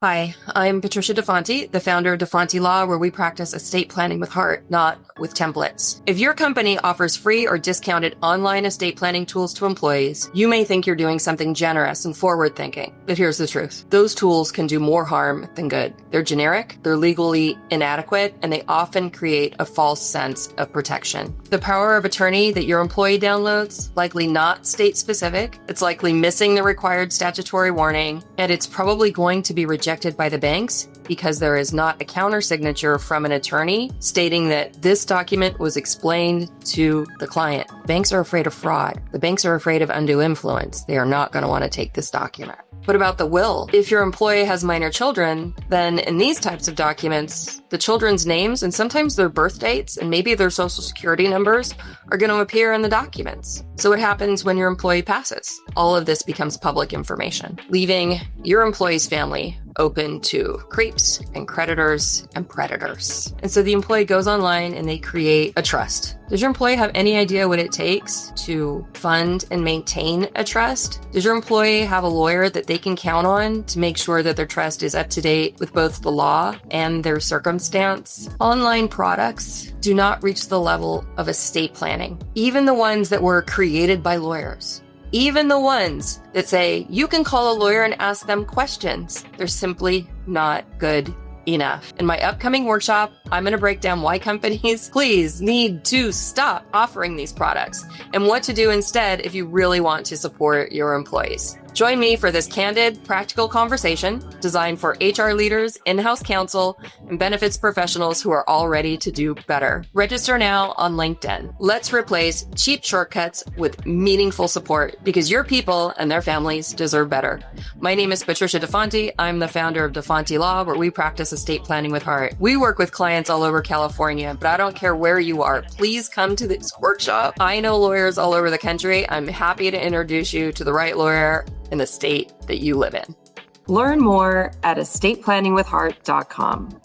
Hi, I'm Patricia DeFonte, the founder of DeFonte Law, where we practice estate planning with heart, not with templates. If your company offers free or discounted online estate planning tools to employees, you may think you're doing something generous and forward-thinking. But here's the truth. Those tools can do more harm than good. They're generic, they're legally inadequate, and they often create a false sense of protection. The power of attorney that your employee downloads, likely not state-specific, it's likely missing the required statutory warning, and it's probably going to be rejected by the banks because there is not a countersignature from an attorney stating that this document was explained to the client. Banks are afraid of fraud. The banks are afraid of undue influence. They are not going to want to take this document. What about the will? If your employee has minor children, then in these types of documents, the children's names and sometimes their birth dates and maybe their social security numbers are going to appear in the documents. So what happens when your employee passes? All of this becomes public information, leaving your employee's family open to creeps and creditors and predators. And so the employee goes online and they create a trust. Does your employee have any idea what it takes to fund and maintain a trust? Does your employee have a lawyer that they can count on to make sure that their trust is up to date with both the law and their circumstance? Online products do not reach the level of estate planning, even the ones that were created by lawyers. Even the ones that say you can call a lawyer and ask them questions, they're simply not good enough. In my upcoming workshop, I'm going to break down why companies please need to stop offering these products and what to do instead if you really want to support your employees. Join me for this candid, practical conversation designed for HR leaders, in-house counsel, and benefits professionals who are all ready to do better. Register now on LinkedIn. Let's replace cheap shortcuts with meaningful support because your people and their families deserve better. My name is Patricia DeFonte. I'm the founder of DeFonte Law, where we practice estate planning with heart. We work with clients all over California, but I don't care where you are. Please come to this workshop. I know lawyers all over the country. I'm happy to introduce you to the right lawyer in the state that you live in. Learn more at estateplanningwithheart.com.